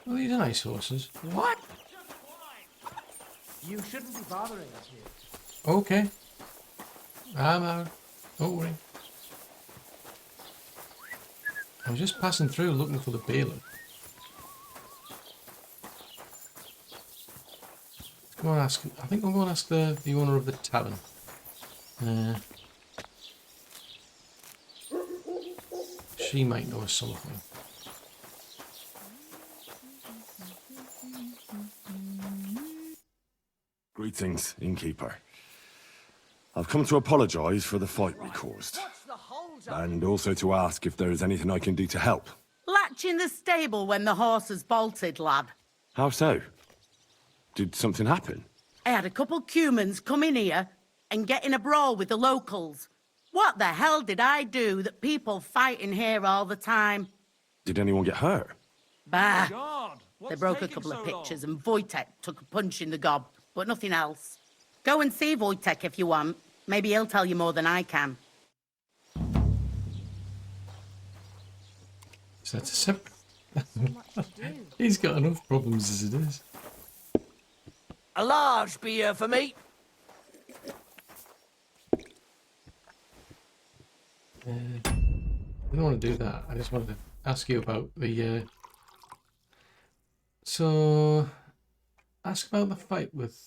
[SPEAKER 1] Well, these are nice horses.
[SPEAKER 9] What? You shouldn't be bothering us here.
[SPEAKER 1] Okay. I'm out. Don't worry. I was just passing through looking for the bailiff. Let's go and ask. I think we'll go and ask the owner of the tavern. She might know something.
[SPEAKER 2] Greetings, innkeeper. I've come to apologise for the fight we caused. And also to ask if there is anything I can do to help.
[SPEAKER 6] Latch in the stable when the horses bolted, lad.
[SPEAKER 2] How so? Did something happen?
[SPEAKER 6] I had a couple cumans come in here and get in a brawl with the locals. What the hell did I do that people fighting here all the time?
[SPEAKER 2] Did anyone get hurt?
[SPEAKER 6] Bah.
[SPEAKER 3] God,
[SPEAKER 6] They broke a couple of pictures and Wojtek took a punch in the gob, but nothing else. Go and see Wojtek if you want. Maybe he'll tell you more than I can.
[SPEAKER 1] So that's a separate... He's got enough problems as it is.
[SPEAKER 15] A large beer for me.
[SPEAKER 1] I don't want to do that. I just wanted to ask you about the... So... Ask about the fight with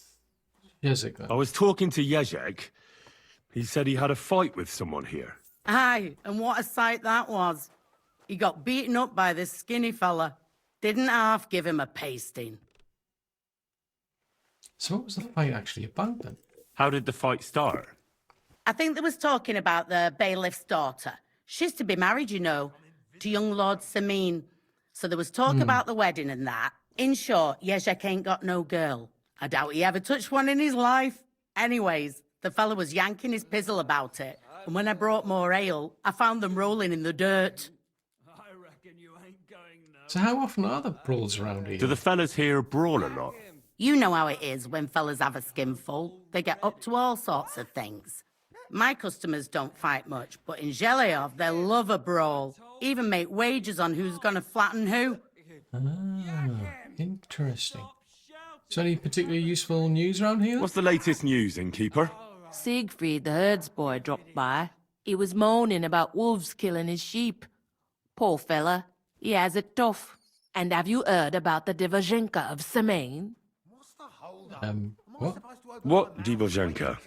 [SPEAKER 1] Jezek then.
[SPEAKER 2] I was talking to Jezek. He said he had a fight with someone here.
[SPEAKER 6] Aye, and what a sight that was. He got beaten up by this skinny fella. Didn't half give him a pasting.
[SPEAKER 1] So what was the fight actually about then?
[SPEAKER 2] How did the fight start?
[SPEAKER 6] I think they was talking about the bailiff's daughter. She's to be married, you know, to young Lord Samin. So there was talk about the wedding and that. In short, Jezek ain't got no girl. I doubt he ever touched one in his life. Anyways, the fella was yanking his pizzle about it. And when I brought more ale, I found them rolling in the dirt.
[SPEAKER 3] I reckon you ain't going now.
[SPEAKER 1] So how often are the brawls around here?
[SPEAKER 2] Do the fellas here brawl a lot?
[SPEAKER 6] You know how it is when fellas have a skinful. They get up to all sorts of things. My customers don't fight much, but in Zheleov, they love a brawl. Even make wagers on who's gonna flatten who.
[SPEAKER 1] Ah, interesting. So any particularly useful news around here?
[SPEAKER 2] What's the latest news, innkeeper?
[SPEAKER 11] Siegfried, the herds boy, dropped by. He was moaning about wolves killing his sheep. Poor fella, he has it tough. And have you heard about the Divozhenka of Semaine?
[SPEAKER 1] What?
[SPEAKER 2] What Divozhenka?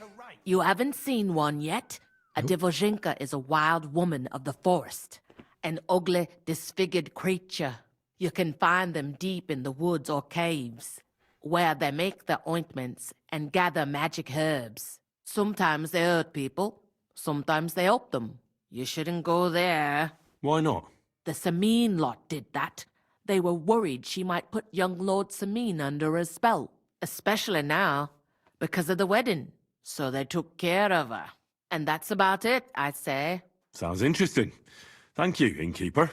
[SPEAKER 11] You haven't seen one yet? A Divozhenka is a wild woman of the forest. An ugly, disfigured creature. You can find them deep in the woods or caves, where they make their ointments and gather magic herbs. Sometimes they hurt people, sometimes they help them. You shouldn't go there.
[SPEAKER 2] Why not?
[SPEAKER 11] The Samin lot did that. They were worried she might put young Lord Samin under a spell, especially now, because of the wedding. So they took care of her. And that's about it, I'd say.
[SPEAKER 2] Sounds interesting. Thank you, innkeeper.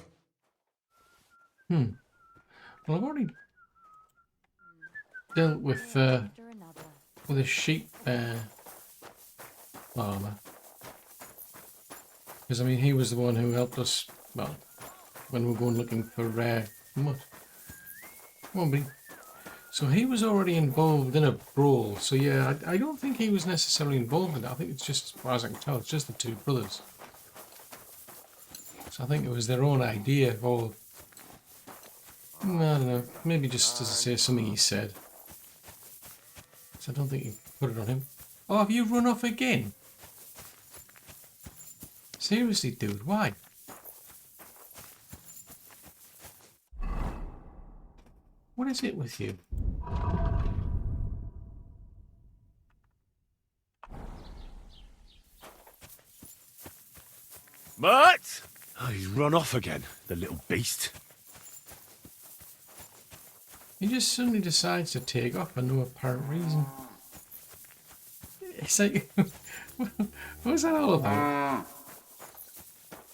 [SPEAKER 1] Well, I've already dealt with a sheep farmer. Because, I mean, he was the one who helped us, well, when we were going looking for mud. Come on, buddy. So he was already involved in a brawl. So, yeah, I don't think he was necessarily involved in it. I think it's just, as far as I can tell, it's just the two brothers. So I think it was their own idea, or No, I don't know. Maybe just as I say something he said. So I don't think you put it on him. Oh, have you run off again? Seriously, dude, why? What is it with you?
[SPEAKER 2] Mutt! Oh, he's run off again, the little beast.
[SPEAKER 1] He just suddenly decides to take off for no apparent reason. It's like, what's that all about?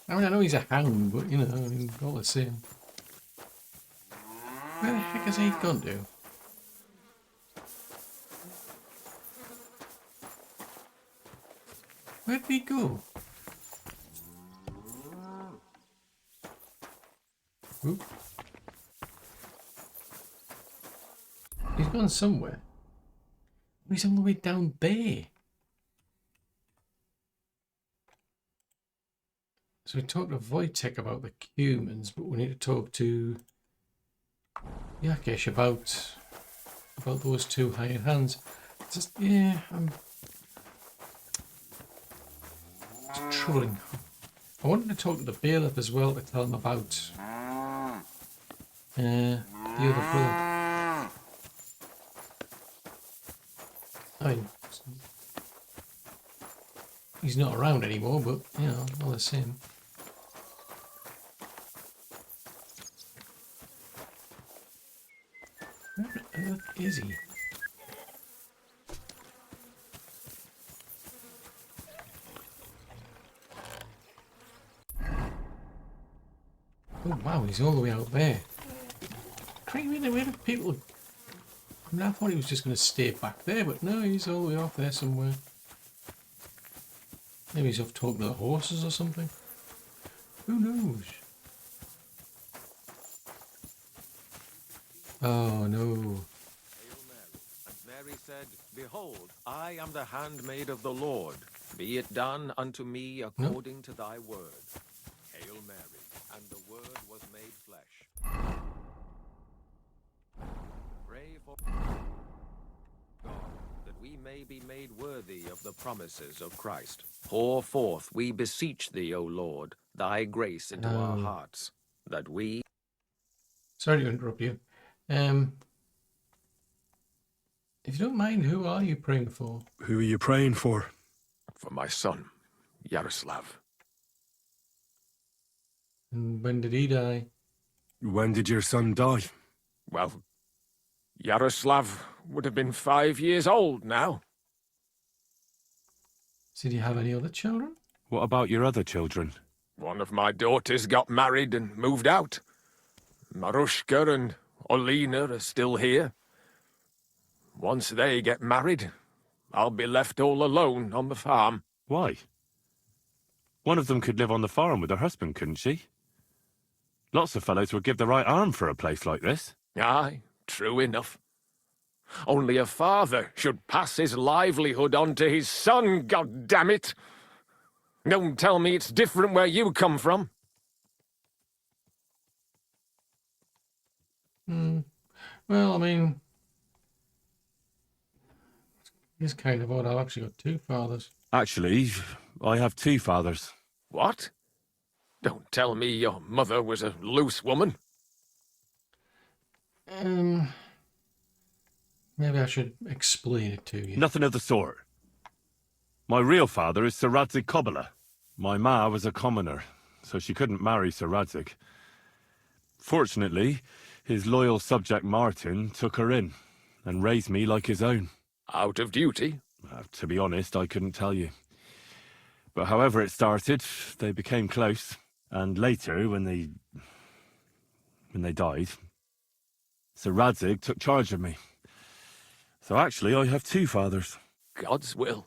[SPEAKER 1] I mean, I know he's a hound, but you know, I mean, all the same. Where the heck has he gone to? Where did he go? Oop. He's gone somewhere. He's all the way down there. So we talked to Wojtek about the humans, but we need to talk to Yakesh about those two hired hands. Just yeah, it's troubling. I wanted to talk to the bailiff as well to tell him about the other brother. I mean, he's not around anymore, but you know, all the same. Where on earth is he? Oh wow, he's all the way out there. Crazy, where do people... I mean, I thought he was just going to stay back there, but no, he's all the way off there somewhere. Maybe he's off talking to the horses or something. Who knows? Oh no.
[SPEAKER 16] Hail Mary. And Mary said, Behold, I am the handmaid of the Lord. Be it done unto me according to thy word. Hail Mary. And the word was made flesh. Pray for God, that we may be made worthy of the promises of Christ. Pour forth, we beseech thee, O Lord, thy grace into our hearts, that we...
[SPEAKER 1] Sorry to interrupt you. If you don't mind, who are you praying for?
[SPEAKER 2] Who are you praying for?
[SPEAKER 16] For my son, Yaroslav.
[SPEAKER 1] And when did he die?
[SPEAKER 2] When did your son die?
[SPEAKER 16] Well, Yaroslav would have been 5 years old now.
[SPEAKER 1] Did he have any other children?
[SPEAKER 2] What about your other children?
[SPEAKER 16] One of my daughters got married and moved out. Marushka and Olina are still here. Once they get married, I'll be left all alone on the farm.
[SPEAKER 2] Why? One of them could live on the farm with her husband, couldn't she? Lots of fellows would give the right arm for a place like this.
[SPEAKER 16] Aye, true enough. Only a father should pass his livelihood on to his son, goddammit! Don't tell me it's different where you come from.
[SPEAKER 1] Well, I mean... it's kind of odd. I've actually got two fathers.
[SPEAKER 2] Actually, I have two fathers.
[SPEAKER 16] What? Don't tell me your mother was a loose woman.
[SPEAKER 1] Maybe I should explain it to you.
[SPEAKER 2] Nothing of the sort. My real father is Sir Radzig Kobyla. My ma was a commoner, so she couldn't marry Sir Radzig. Fortunately, his loyal subject Martin took her in and raised me like his own.
[SPEAKER 16] Out of duty?
[SPEAKER 2] To be honest, I couldn't tell you. But however it started, they became close. And later, when they died, Sir Radzig took charge of me. So actually, I have two fathers.
[SPEAKER 16] God's will.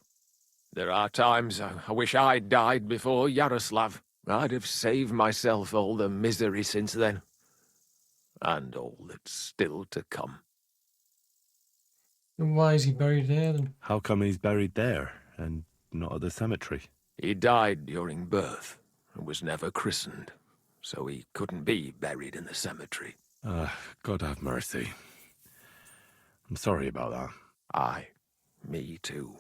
[SPEAKER 16] There are times I wish I'd died before Yaroslav. I'd have saved myself all the misery since then. And all that's still to come.
[SPEAKER 1] And why is he buried there then?
[SPEAKER 2] How come he's buried there and not at the cemetery?
[SPEAKER 16] He died during birth and was never christened, so he couldn't be buried in the cemetery.
[SPEAKER 2] God have mercy. I'm sorry about that.
[SPEAKER 16] Aye, me too.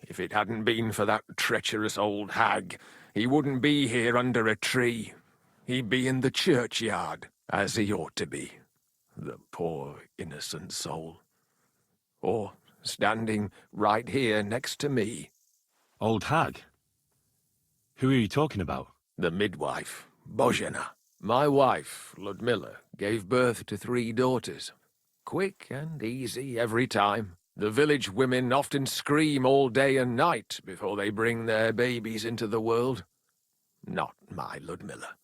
[SPEAKER 16] If it hadn't been for that treacherous old hag, he wouldn't be here under a tree. He'd be in the churchyard, as he ought to be. The poor, innocent soul. Or standing right here next to me.
[SPEAKER 2] Old hag? Who are you talking about?
[SPEAKER 16] The midwife, Bozhena. My wife, Ludmilla, gave birth to 3 daughters. Quick and easy every time. The village women often scream all day and night before they bring their babies into the world. Not my Ludmilla.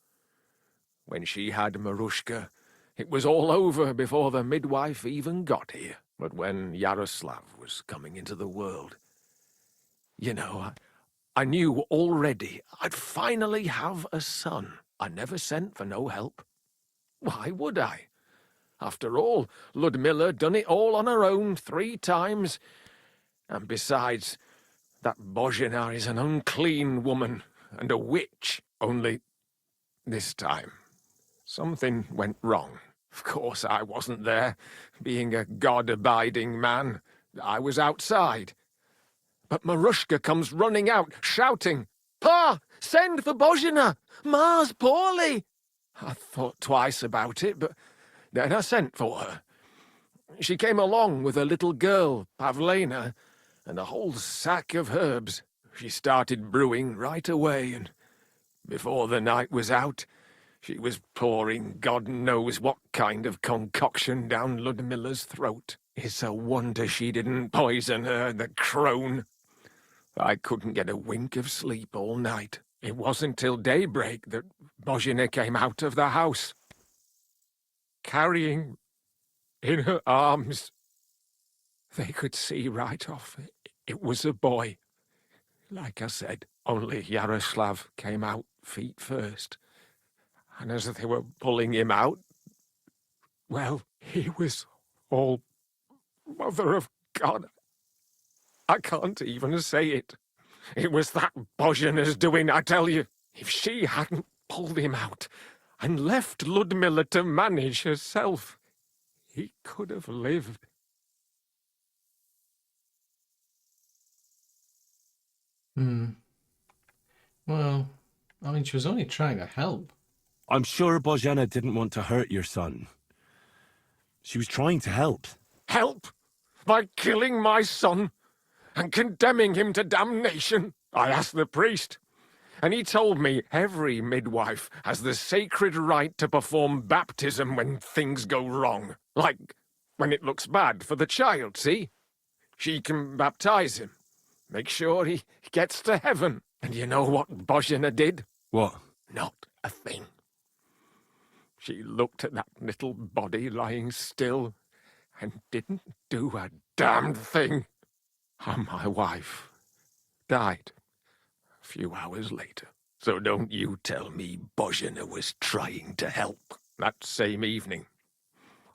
[SPEAKER 16] When she had Marushka, it was all over before the midwife even got here. But when Yaroslav was coming into the world, you know, I knew already I'd finally have a son. I never sent for no help. Why would I? After all, Ludmilla done it all on her own 3 times. And besides, that Bozhena is an unclean woman and a witch. Only this time, something went wrong. Of course I wasn't there, being a God-abiding man. I was outside. But Marushka comes running out, shouting, "Pa, send for Bozhena! Ma's poorly!" I thought twice about it, but then I sent for her. She came along with a little girl, Pavlena, and a whole sack of herbs. She started brewing right away, and before the night was out, she was pouring God knows what kind of concoction down Ludmilla's throat. It's a wonder she didn't poison her, the crone. I couldn't get a wink of sleep all night. It wasn't till daybreak that Bozhena came out of the house, carrying in her arms. They could see right off it was a boy. Like I said, only Yaroslav came out feet first. And as they were pulling him out, well, he was all Mother of God. I can't even say it. It was that Bozhena's doing, I tell you. If she hadn't pulled him out and left Ludmilla to manage herself, he could have lived.
[SPEAKER 1] Well, I mean, she was only trying to help.
[SPEAKER 2] I'm sure Bozhena didn't want to hurt your son. She was trying to help.
[SPEAKER 16] Help? By killing my son and condemning him to damnation? I asked the priest, and he told me every midwife has the sacred right to perform baptism when things go wrong. Like when it looks bad for the child, see? She can baptize him, make sure he gets to heaven. And you know what Bozhena did?
[SPEAKER 2] What?
[SPEAKER 16] Not a thing. She looked at that little body lying still and didn't do a damned thing. And my wife died a few hours later. So don't you tell me Bozhena was trying to help. That same evening,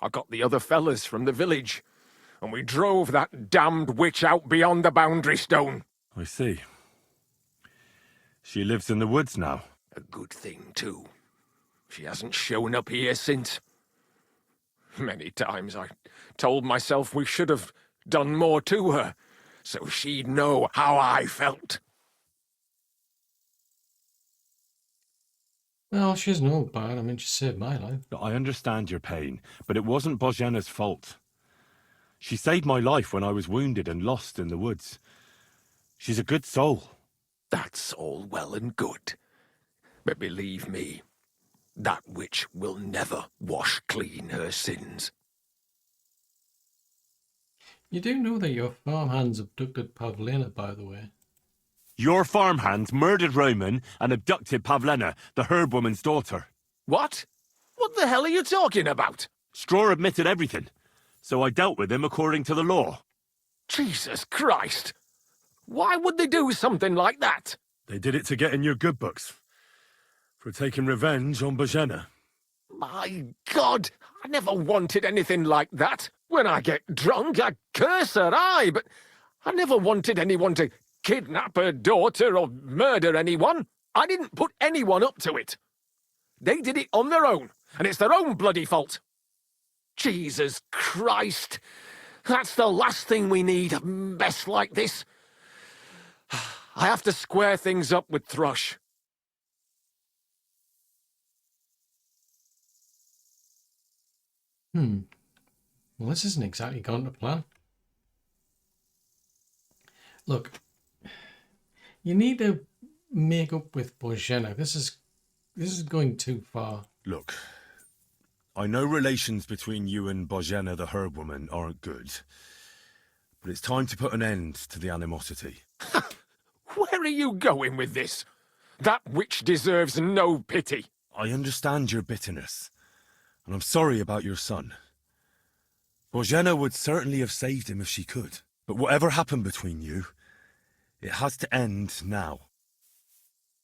[SPEAKER 16] I got the other fellas from the village, and we drove that damned witch out beyond the boundary stone.
[SPEAKER 2] I see. She lives in the woods now.
[SPEAKER 16] A good thing, too. She hasn't shown up here since. Many times I told myself we should have done more to her, so she'd know how I felt.
[SPEAKER 1] Well, she's no bad. I mean, she saved my life.
[SPEAKER 2] I understand your pain, but it wasn't Bozhena's fault. She saved my life when I was wounded and lost in the woods. She's a good soul.
[SPEAKER 16] That's all well and good. But believe me, that witch will never wash clean her sins.
[SPEAKER 1] You do know that your farmhands abducted Pavlena, by the way.
[SPEAKER 2] Your farmhands murdered Roman and abducted Pavlena, the herb woman's daughter.
[SPEAKER 16] What? What the hell are you talking about?
[SPEAKER 2] Straw admitted everything, so I dealt with him according to the law.
[SPEAKER 16] Jesus Christ! Why would they do something like that?
[SPEAKER 2] They did it to get in your good books. For taking revenge on Bozhena.
[SPEAKER 16] My God! I never wanted anything like that. When I get drunk, I curse her, aye, but I never wanted anyone to kidnap her daughter or murder anyone. I didn't put anyone up to it. They did it on their own, and it's their own bloody fault. Jesus Christ! That's the last thing we need, a mess like this. I have to square things up with Thrush.
[SPEAKER 1] Well, this isn't exactly gone to plan. Look, you need to make up with Bojena. This is going too far.
[SPEAKER 2] Look, I know relations between you and Bojena the herb woman aren't good, but it's time to put an end to the animosity.
[SPEAKER 16] Where are you going with this? That witch deserves no pity.
[SPEAKER 2] I understand your bitterness, and I'm sorry about your son. Bojena would certainly have saved him if she could, but whatever happened between you, it has to end now.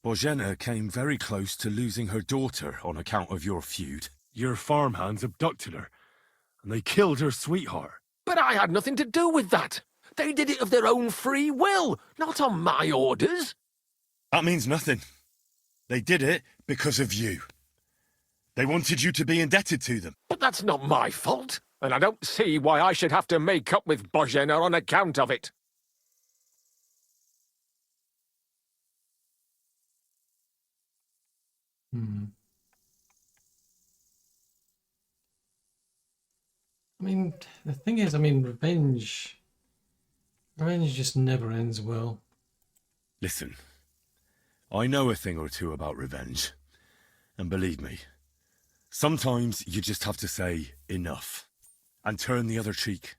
[SPEAKER 2] Bojena came very close to losing her daughter on account of your feud. Your farmhands abducted her, and they killed her sweetheart.
[SPEAKER 16] But I had nothing to do with that. They did it of their own free will, not on my orders.
[SPEAKER 2] That means nothing. They did it because of you. They wanted you to be indebted to them.
[SPEAKER 16] But that's not my fault, and I don't see why I should have to make up with Bojena on account of it.
[SPEAKER 1] I mean, the thing is, revenge just never ends well.
[SPEAKER 2] Listen, I know a thing or two about revenge, and believe me, sometimes you just have to say enough and turn the other cheek,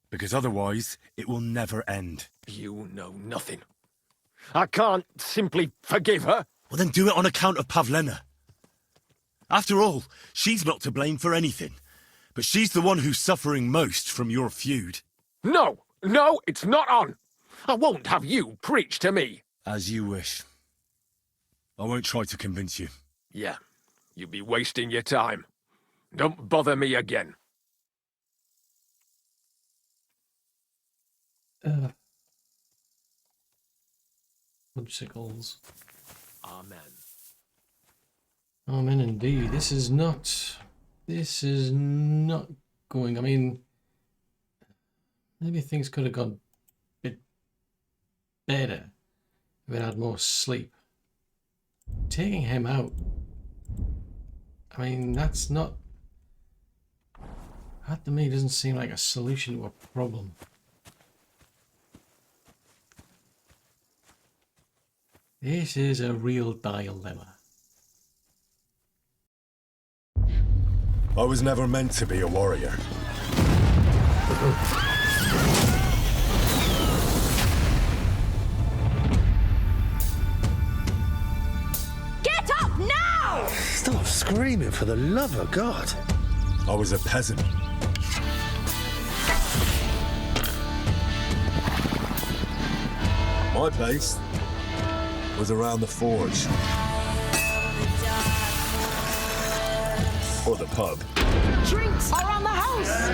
[SPEAKER 2] because otherwise it will never end.
[SPEAKER 16] You know nothing. I can't simply forgive her.
[SPEAKER 2] Well, then do it on account of Pavlena. After all, she's not to blame for anything, but she's the one who's suffering most from your feud.
[SPEAKER 16] No, it's not on. I won't have you preach to me.
[SPEAKER 2] As you wish. I won't try to convince you.
[SPEAKER 16] Yeah, you'd be wasting your time. Don't bother me again.
[SPEAKER 1] Obstacles.
[SPEAKER 16] Amen.
[SPEAKER 1] Amen indeed. This is not going. Maybe things could have gone a bit better if it had more sleep. Taking him out. That's not. That to me doesn't seem like a solution to a problem. This is a real dilemma.
[SPEAKER 2] I was never meant to be a warrior.
[SPEAKER 17] Get up now!
[SPEAKER 18] Stop screaming, for the love of God.
[SPEAKER 2] I was a peasant. My place was around the forge. Or the pub.
[SPEAKER 17] Drinks around the house!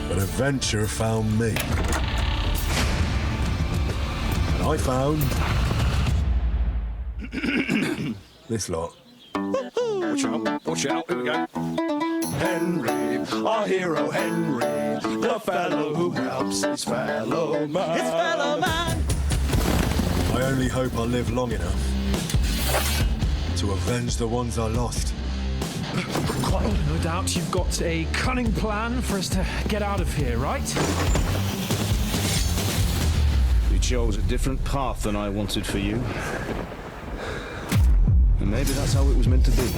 [SPEAKER 2] But adventure found me. And I found this lot.
[SPEAKER 19] Watch out, here we go. Henry, our hero Henry, the fellow who helps his fellow man. His fellow man!
[SPEAKER 2] I only hope I live long enough to avenge the ones I lost.
[SPEAKER 20] No doubt you've got a cunning plan for us to get out of here, right?
[SPEAKER 19] You chose a different path than I wanted for you. And maybe that's how it was meant to be.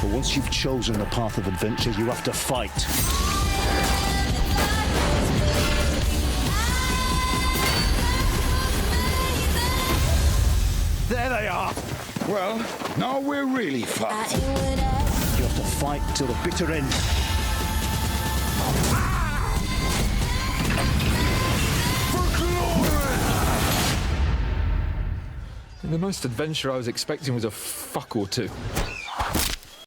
[SPEAKER 19] But once you've chosen the path of adventure, you have to fight.
[SPEAKER 20] There they are!
[SPEAKER 19] Well, now we're really fucked. You have to fight till the bitter end.
[SPEAKER 20] The most adventure I was expecting was a fuck or two.